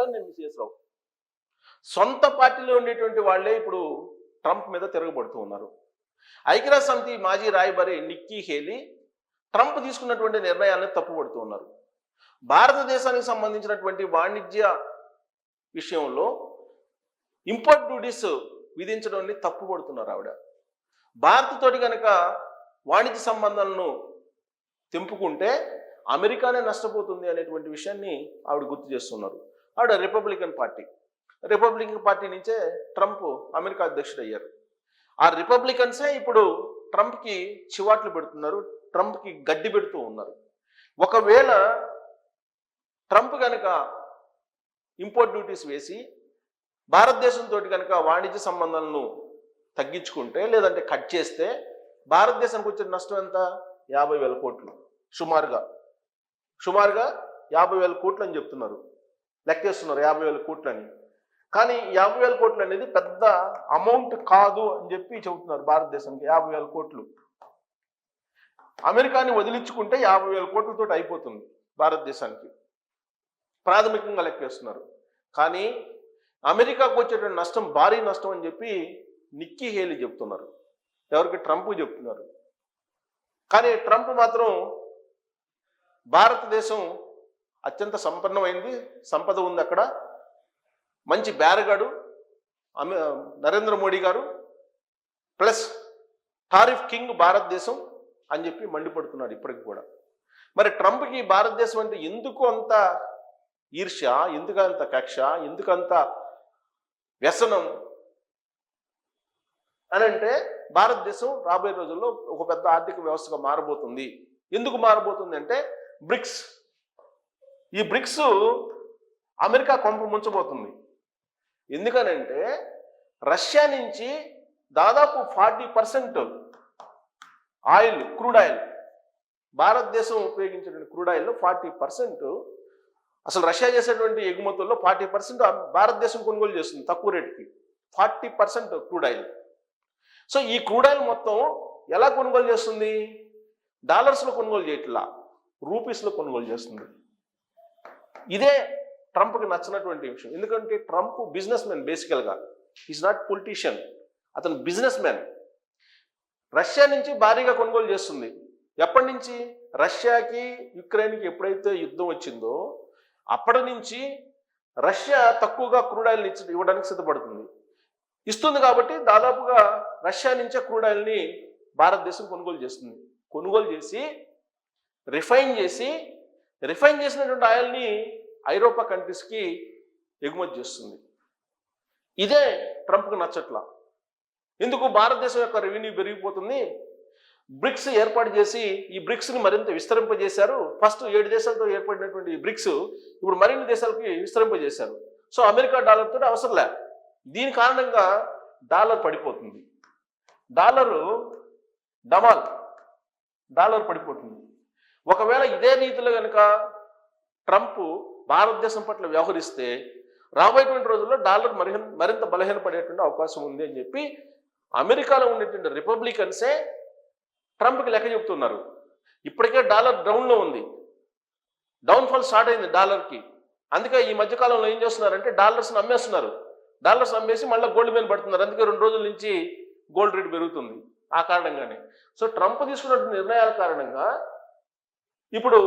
చెప్పాలని నేను మిస్సెస్ రావు. సొంత పార్టీలో ఉండేటువంటి వాళ్ళే ఇప్పుడు ట్రంప్ మీద తిరగబడుతూ ఉన్నారు. ఐక్యరాజ్య సమితి మాజీ రాయబారి నిక్కీ హేలీ ట్రంప్ తీసుకున్నటువంటి నిర్ణయాలను తప్పుపడుతూ ఉన్నారు. భారతదేశానికి సంబంధించినటువంటి వాణిజ్య విషయంలో ఇంపోర్ట్ డ్యూటీస్ విధించడాన్ని తప్పుపడుతున్నారు ఆవిడ. భారత్తోటి కనుక వాణిజ్య సంబంధాలను తెంపుకుంటే అమెరికానే నష్టపోతుంది అనేటువంటి విషయాన్ని ఆవిడ గుర్తు చేస్తున్నారు. ఆవిడ రిపబ్లికన్ పార్టీ నుంచే ట్రంప్ అమెరికా అధ్యక్షుడు అయ్యారు. ఆ రిపబ్లికన్సే ఇప్పుడు ట్రంప్కి చివాట్లు పెడుతున్నారు, ట్రంప్కి గడ్డి పెడుతూ ఉన్నారు. ఒకవేళ ట్రంప్ కనుక ఇంపోర్ట్ డ్యూటీస్ వేసి భారతదేశంతో కనుక వాణిజ్య సంబంధాలను తగ్గించుకుంటే లేదంటే కట్ చేస్తే భారతదేశానికి వచ్చిన నష్టం ఎంత? 50,000 కోట్లు. సుమారుగా 50,000 కోట్లు అని చెప్తున్నారు, లెక్కేస్తున్నారు 50,000 కోట్లు అని. కానీ 50,000 కోట్లు అనేది పెద్ద అమౌంట్ కాదు అని చెప్పి చెబుతున్నారు. భారతదేశానికి 50,000 కోట్లు, అమెరికాని వదిలించుకుంటే 50,000 కోట్లతో అయిపోతుంది భారతదేశానికి, ప్రాథమికంగా లెక్కేస్తున్నారు. కానీ అమెరికాకు వచ్చేటువంటి నష్టం భారీ నష్టం అని చెప్పి నిక్కీ హేలీ చెప్తున్నారు. ఎవరికి? ట్రంప్ చెప్తున్నారు. కానీ ట్రంప్ మాత్రం భారతదేశం అత్యంత సంపన్నమైంది, సంపద ఉంది అక్కడ, మంచి బేరగాడు నరేంద్ర మోడీ గారు, ప్లస్ టారిఫ్ కింగ్ భారతదేశం అని చెప్పి మండిపడుతున్నాడు ఇప్పటికి కూడా. మరి ట్రంప్కి భారతదేశం అంటే ఎందుకు అంత ఈర్ష్య, ఎందుకంత కక్ష, ఎందుకంత వ్యసనం అని అంటే భారతదేశం రాబోయే రోజుల్లో ఒక పెద్ద ఆర్థిక వ్యవస్థగా మారబోతుంది. ఎందుకు మారబోతుంది అంటే బ్రిక్స్, ఈ బ్రిక్స్ అమెరికా కొంప ముంచబోతుంది. ఎందుకనంటే రష్యా నుంచి దాదాపు 40% ఆయిల్, క్రూడ్ ఆయిల్, భారతదేశం ఉపయోగించిన క్రూడ్ ఆయిల్లో 40% అసలు రష్యా చేసేటువంటి ఎగుమతుల్లో 40% భారతదేశం కొనుగోలు చేస్తుంది తక్కువ రేటుకి, 40% క్రూడ్ ఆయిల్. సో ఈ క్రూడ్ ఆయిల్ మొత్తం ఎలా కొనుగోలు చేస్తుంది? డాలర్స్లో కొనుగోలు చేయట్లా, రూపీస్లో కొనుగోలు చేస్తుంది. ఇదే ట్రంప్కి నచ్చినటువంటి విషయం. ఎందుకంటే ట్రంప్ బిజినెస్ మ్యాన్, బేసికల్గా ఈజ్ నాట్ పొలిటీషియన్, అతను బిజినెస్ మ్యాన్. రష్యా నుంచి భారీగా కొనుగోలు చేస్తుంది. ఎప్పటి నుంచి? రష్యాకి యుక్రెయిన్కి ఎప్పుడైతే యుద్ధం వచ్చిందో అప్పటి నుంచి రష్యా తక్కువగా క్రూడ్ ఆయిల్ ఇవ్వడానికి సిద్ధపడుతుంది, ఇస్తుంది. కాబట్టి దాదాపుగా రష్యా నుంచే క్రూడ్ ఆయిల్ని భారతదేశం కొనుగోలు చేస్తుంది. కొనుగోలు చేసి రిఫైన్ చేసినటువంటి ఆయిల్ని ఐరోపా కంట్రీస్కి ఎగుమతి చేస్తుంది. ఇదే ట్రంప్కి నచ్చట్లా. ఎందుకు? భారతదేశం యొక్క రెవెన్యూ పెరిగిపోతుంది. బ్రిక్స్ ఏర్పాటు చేసి ఈ బ్రిక్స్ని మరింత విస్తరింపజేశారు. ఫస్ట్ 7 దేశాలతో ఏర్పడినటువంటి ఈ బ్రిక్స్ ఇప్పుడు మరిన్ని దేశాలకి విస్తరింపజేశారు. సో అమెరికా డాలర్తో అవసరం లే. దీని కారణంగా డాలర్ పడిపోతుంది, డాలర్ పడిపోతుంది. ఒకవేళ ఇదే రీతిలో కనుక ట్రంప్ భారతదేశం పట్ల వ్యవహరిస్తే రాబోయేటువంటి రోజుల్లో డాలర్ మరింత బలహీనపడేటువంటి అవకాశం ఉంది అని చెప్పి అమెరికాలో ఉండేటువంటి రిపబ్లికన్సే ట్రంప్కి లెక్క చెబుతున్నారు. ఇప్పటికే డాలర్ డౌన్లో ఉంది, డౌన్ఫాల్ స్టార్ట్ అయింది డాలర్కి. అందుకే ఈ మధ్యకాలంలో ఏం చేస్తున్నారంటే డాలర్స్ని అమ్మేస్తున్నారు. డాలర్స్ అమ్మేసి మళ్ళీ గోల్డ్ మీద పడుతున్నారు. అందుకే 2 రోజుల నుంచి గోల్డ్ రేట్ పెరుగుతుంది ఆ కారణంగానే. సో ట్రంప్ తీసుకున్న నిర్ణయాల కారణంగా ఇప్పుడు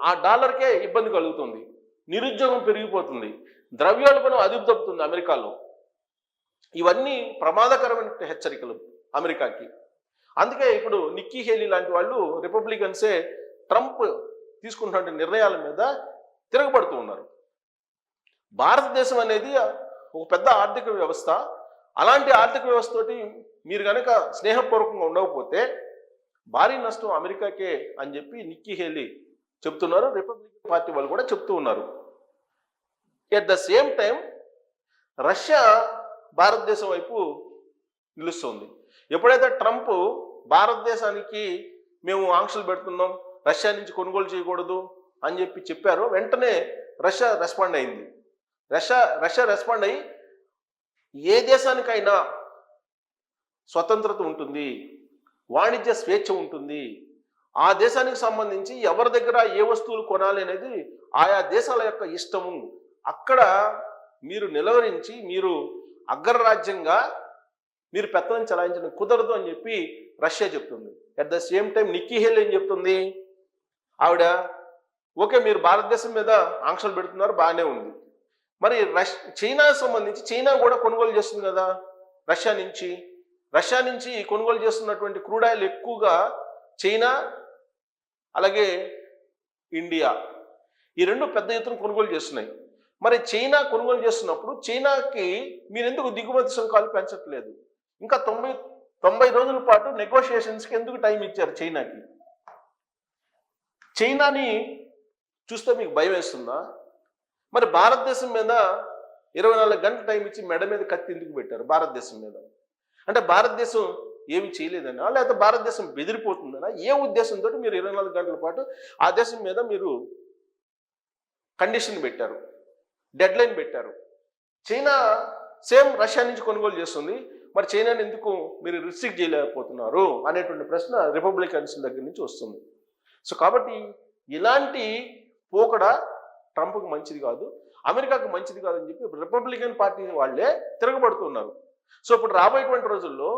ఆ డాలర్కే ఇబ్బంది కలుగుతుంది, నిరుద్యోగం పెరిగిపోతుంది, ద్రవ్యోల్బణం అదుపు తప్పుతుంది అమెరికాలో. ఇవన్నీ ప్రమాదకరమైన హెచ్చరికలు అమెరికాకి. అందుకే ఇప్పుడు నిక్కీ హేలీ లాంటి వాళ్ళు, రిపబ్లికన్సే ట్రంప్ తీసుకున్నటువంటి నిర్ణయాల మీద తిరగబడుతూ ఉన్నారు. భారతదేశం అనేది ఒక పెద్ద ఆర్థిక వ్యవస్థ. అలాంటి ఆర్థిక వ్యవస్థతోటి మీరు కనుక స్నేహపూర్వకంగా ఉండకపోతే భారీ నష్టం అమెరికాకే అని చెప్పి నిక్కీ హేలీ చెప్తున్నారు. రిపబ్లికన్ పార్టీ వాళ్ళు కూడా చెప్తూ ఉన్నారు. At the same time Russia భారతదేశం వైపు నిలుస్తుంది. ఎప్పుడైతే ట్రంప్ భారతదేశానికి మేము ఆంక్షలు పెడుతున్నాం, రష్యా నుంచి కొనుగోలు చేయకూడదు అని చెప్పారో వెంటనే రష్యా రెస్పాండ్ అయింది. రష్యా రెస్పాండ్ అయ్యి ఏ దేశానికైనా స్వతంత్రత ఉంటుంది, వాణిజ్య స్వేచ్ఛ ఉంటుంది, ఆ దేశానికి సంబంధించి ఎవరి దగ్గర ఏ వస్తువులు కొనాలి అనేది ఆయా దేశాల యొక్క ఇష్టము అక్కడ మీరు నిలవరించి మీరు అగ్రరాజ్యంగా మీరు పెత్తనం చలాయించడం కుదరదు అని చెప్పి రష్యా చెప్తుంది. At the same time Nikki hail ఏం చెప్తుంది, ఆవిడ ఓకే మీరు భారతదేశం మీద ఆంక్షలు పెడుతున్నారు, బాగానే ఉంది. మరి చైనాకు సంబంధించి చైనా కూడా కొనుగోలు చేస్తుంది కదా రష్యా నుంచి కొనుగోలు చేస్తున్నటువంటి క్రూడ్ ఆయిల్ ఎక్కువగా చైనా అలాగే ఇండియా ఈ రెండు పెద్ద ఎత్తున కొనుగోలు చేస్తున్నాయి. మరి చైనా కొనుగోలు చేస్తున్నప్పుడు చైనాకి మీరు ఎందుకు దిగుమతి సుంకాలు పెంచట్లేదు? ఇంకా 90 రోజుల పాటు నెగోషియేషన్స్కి ఎందుకు టైం ఇచ్చారు చైనాకి? చైనాని చూస్తే మీకు భయం వేస్తుందా? మరి భారతదేశం మీద 24 గంటల టైం ఇచ్చి మెడ మీద కత్తి ఎందుకు పెట్టారు భారతదేశం మీద? అంటే భారతదేశం ఏమి చేయలేదనా, లేకపోతే భారతదేశం బెదిరిపోతుందనా? ఏ ఉద్దేశంతో మీరు 24 గంటల పాటు ఆ దేశం మీద మీరు కండిషన్ పెట్టారు, డెడ్ లైన్ పెట్టారు? చైనా సేమ్ రష్యా నుంచి కొనుగోలు చేస్తుంది, మరి చైనాని ఎందుకు మీరు రిస్ట్రిక్ట్ చేయలేకపోతున్నారు అనేటువంటి ప్రశ్న రిపబ్లికన్స్ దగ్గర నుంచి వస్తుంది. సో కాబట్టి ఇలాంటి పోకడ ట్రంప్కి మంచిది కాదు, అమెరికాకు మంచిది కాదని చెప్పి రిపబ్లికన్ పార్టీ వాళ్ళే తిరగబడుతున్నారు. సో ఇప్పుడు రాబోయేటువంటి రోజుల్లో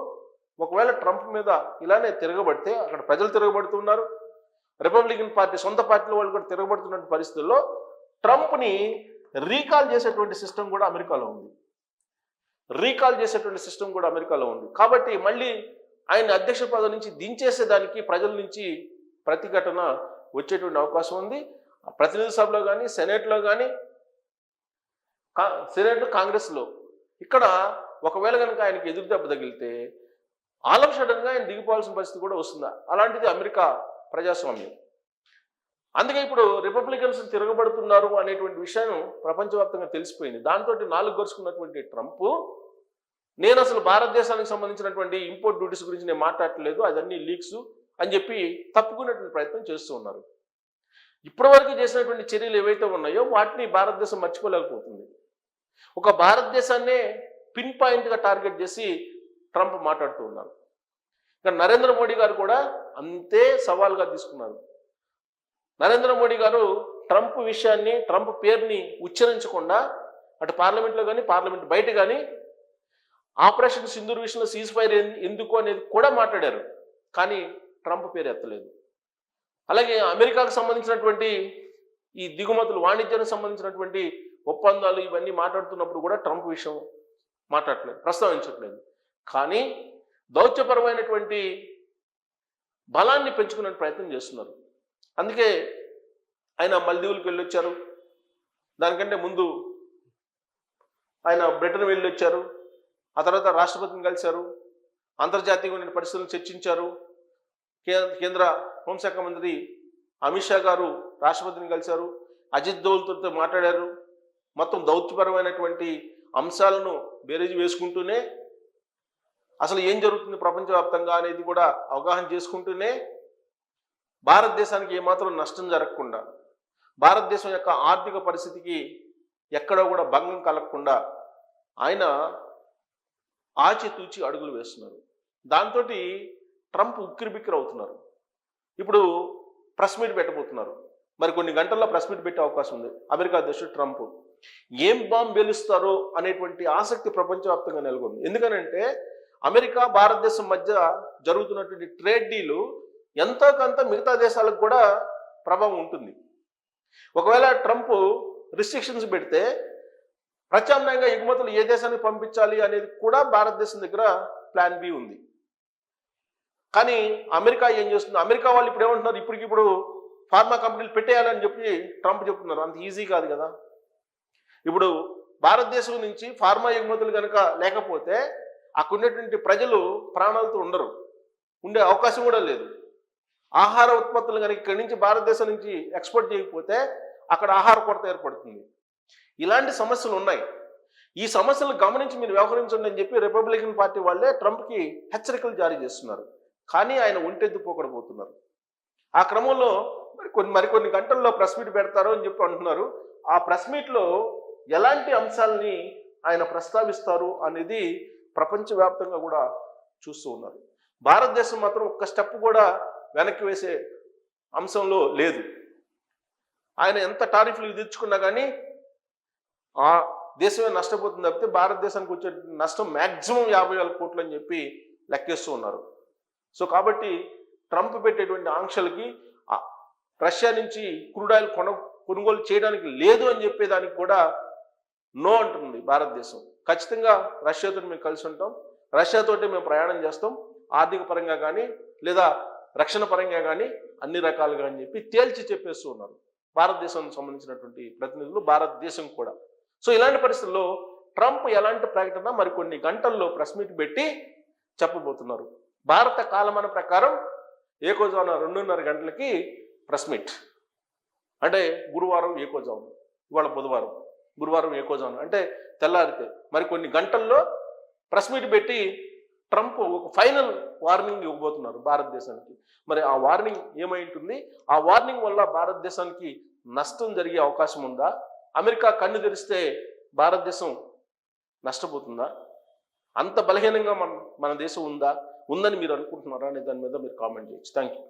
ఒకవేళ ట్రంప్ మీద ఇలానే తిరగబడితే అక్కడ ప్రజలు తిరగబడుతున్నారు, రిపబ్లికన్ పార్టీ సొంత పార్టీల వాళ్ళు కూడా తిరగబడుతున్న పరిస్థితుల్లో ట్రంప్ని రీకాల్ చేసేటువంటి సిస్టమ్ కూడా అమెరికాలో ఉంది. కాబట్టి మళ్ళీ ఆయన అధ్యక్ష పదవి నుంచి దించేసేదానికి ప్రజల నుంచి ప్రతిఘటన వచ్చేటువంటి అవకాశం ఉంది. ప్రతినిధి సభలో కానీ సెనేట్లో కానీ కాంగ్రెస్లో ఇక్కడ ఒకవేళ కనుక ఆయనకి ఎదురు దెబ్బ తగిలితే ఆల్ ఆఫ్ సడన్గా ఆయన దిగిపోవాల్సిన పరిస్థితి కూడా వస్తుందా? అలాంటిది అమెరికా ప్రజాస్వామ్యం. అందుకే ఇప్పుడు రిపబ్లికన్స్ తిరగబడుతున్నారు అనేటువంటి విషయం ప్రపంచవ్యాప్తంగా తెలిసిపోయింది. దాంతో 4 గరుచుకున్నటువంటి ట్రంప్ నేను అసలు భారతదేశానికి సంబంధించినటువంటి ఇంపోర్ట్ డ్యూటీస్ గురించి నేను మాట్లాడట్లేదు, అదన్నీ లీక్స్ అని చెప్పి తప్పుకునేటువంటి ప్రయత్నం చేస్తూ ఉన్నారు. ఇప్పటివరకు చేసినటువంటి చర్యలు ఏవైతే ఉన్నాయో వాటిని భారతదేశం మర్చిపోలేకపోతుంది. ఒక భారతదేశాన్నే పిన్ పాయింట్గా టార్గెట్ చేసి ట్రంప్ మాట్లాడుతూ ఉన్నారు. ఇక నరేంద్ర మోడీ గారు కూడా అంతే సవాల్గా తీసుకున్నారు. నరేంద్ర మోడీ గారు ట్రంప్ విషయాన్ని, ట్రంప్ పేరుని ఉచ్చరించకుండా అటు పార్లమెంట్లో కానీ పార్లమెంట్ బయట కానీ ఆపరేషన్ సింధూర్ విషయంలో సీజ్ ఫైర్ ఎందుకు అనేది కూడా మాట్లాడారు, కానీ ట్రంప్ పేరు ఎత్తలేదు. అలాగే అమెరికాకు సంబంధించినటువంటి ఈ దిగుమతులు, వాణిజ్యానికి సంబంధించినటువంటి ఒప్పందాలు ఇవన్నీ మాట్లాడుతున్నప్పుడు కూడా ట్రంప్ విషయం ప్రస్తావించట్లేదు. కానీ దౌత్యపరమైనటువంటి బలాన్ని పెంచుకునే ప్రయత్నం చేస్తున్నారు. అందుకే ఆయన మల్దీవులకు వెళ్ళొచ్చారు, దానికంటే ముందు ఆయన బ్రిటన్ వెళ్ళొచ్చారు, ఆ తర్వాత రాష్ట్రపతిని కలిశారు, అంతర్జాతీయమైన పరిస్థితులను చర్చించారు. కేంద్ర హోంశాఖ మంత్రి అమిత్ షా గారు రాష్ట్రపతిని కలిశారు, అజిత్ దోవల్తో మాట్లాడారు. మొత్తం దౌత్యపరమైనటువంటి అంశాలను బేరేజీ వేసుకుంటూనే అసలు ఏం జరుగుతుంది ప్రపంచవ్యాప్తంగా అనేది కూడా అవగాహన చేసుకుంటూనే భారతదేశానికి ఏమాత్రం నష్టం జరగకుండా, భారతదేశం యొక్క ఆర్థిక పరిస్థితికి ఎక్కడో కూడా భంగం కలగకుండా ఆయన ఆచితూచి అడుగులు వేస్తున్నారు. దాంతో ట్రంప్ ఉక్కిరిబిక్కిరి అవుతున్నారు. ఇప్పుడు ప్రెస్ మీట్ పెట్టబోతున్నారు, మరి కొన్ని గంటల్లో ప్రెస్ మీట్ పెట్టే అవకాశం ఉంది. అమెరికా అధ్యక్షుడు ట్రంప్ ఏం బాంబు పేలుస్తారో అనేటువంటి ఆసక్తి ప్రపంచవ్యాప్తంగా నెలకొంది. ఎందుకనంటే అమెరికా భారతదేశం మధ్య జరుగుతున్నటువంటి ట్రేడ్ డీలు ఎంతో కొంత మిగతా దేశాలకు కూడా ప్రభావం ఉంటుంది. ఒకవేళ ట్రంప్ రిస్ట్రిక్షన్స్ పెడితే ప్రత్యామ్నాయంగా ఎగుమతులు ఏ దేశానికి పంపించాలి అనేది కూడా భారతదేశం దగ్గర ప్లాన్ బి ఉంది. కానీ అమెరికా ఏం చేస్తుంది? అమెరికా వాళ్ళు ఇప్పుడు ఏమంటున్నారు, ఇప్పటికిప్పుడు ఫార్మా కంపెనీలు పెట్టేయాలని చెప్పి ట్రంప్ చెప్తున్నారు. అంత ఈజీ కాదు కదా. ఇప్పుడు భారతదేశం నుంచి ఫార్మా ఎగుమతులు కనుక లేకపోతే అక్కడ ఉన్నటువంటి ప్రజలు ప్రాణాలతో ఉండే అవకాశం కూడా లేదు. ఆహార ఉత్పత్తులు కనుక ఇక్కడి నుంచి భారతదేశం నుంచి ఎక్స్పోర్ట్ చేయకపోతే అక్కడ ఆహార కొరత ఏర్పడుతుంది. ఇలాంటి సమస్యలు ఉన్నాయి. ఈ సమస్యలు గమనించి మీరు వ్యవహరించండి అని చెప్పి రిపబ్లికన్ పార్టీ వాళ్ళే ట్రంప్కి హెచ్చరికలు జారీ చేస్తున్నారు. కానీ ఆయన ఒంటెద్దు పోకడబోతున్నారు. ఆ క్రమంలో మరికొన్ని గంటల్లో ప్రెస్ మీట్ పెడతారు అని చెప్పి అంటున్నారు. ఆ ప్రెస్ మీట్లో ఎలాంటి అంశాలని ఆయన ప్రస్తావిస్తారు అనేది ప్రపంచవ్యాప్తంగా కూడా చూస్తూ ఉన్నారు. భారతదేశం మాత్రం ఒక్క స్టెప్ కూడా వెనక్కి వేసే అంశంలో లేదు. ఆయన ఎంత టారిఫ్లు విధించుకున్నా కానీ ఆ దేశమే నష్టపోతుంది తప్పితే భారతదేశానికి వచ్చే నష్టం మ్యాక్సిమం 50,000 కోట్లు అని చెప్పి లెక్కేస్తూ ఉన్నారు. సో కాబట్టి ట్రంప్ పెట్టేటువంటి ఆంక్షలకి రష్యా నుంచి క్రూడ్ ఆయిల్ కొనుగోలు చేయడానికి లేదు అని చెప్పేదానికి కూడా నో అంటుంది భారతదేశం. ఖచ్చితంగా రష్యాతో మేము కలిసి ఉంటాం, రష్యాతోటి మేము ప్రయాణం చేస్తాం, ఆర్థిక పరంగా కానీ లేదా రక్షణ పరంగా కానీ అన్ని రకాలుగా అని చెప్పి తేల్చి చెప్పేస్తూ ఉన్నారు భారతదేశానికి సంబంధించినటువంటి ప్రతినిధులు, భారతదేశం కూడా. సో ఇలాంటి పరిస్థితుల్లో ట్రంప్ ఎలాంటి ప్రకటన మరికొన్ని గంటల్లో ప్రెస్ మీట్ పెట్టి చెప్పబోతున్నారు. భారత కాలమాన ప్రకారం ఏకోజామున 2:30 గంటలకి ప్రెస్ మీట్, అంటే గురువారం ఏకోజామున, ఇవాళ బుధవారం, గురువారం ఏకోజామున అంటే తెల్లారితే మరికొన్ని గంటల్లో ప్రెస్ మీట్ పెట్టి ట్రంప్ ఒక ఫైనల్ వార్నింగ్ ఇవ్వబోతున్నారు భారతదేశానికి. మరి ఆ వార్నింగ్ ఏమై ఉంటుంది? ఆ వార్నింగ్ వల్ల భారతదేశానికి నష్టం జరిగే అవకాశం ఉందా? అమెరికా కన్ను తెరిస్తే భారతదేశం నష్టపోతుందా? అంత బలహీనంగా మన దేశం ఉందని మీరు అనుకుంటున్నారా అనే దాని మీద మీరు కామెంట్ చేయొచ్చు. Thank you.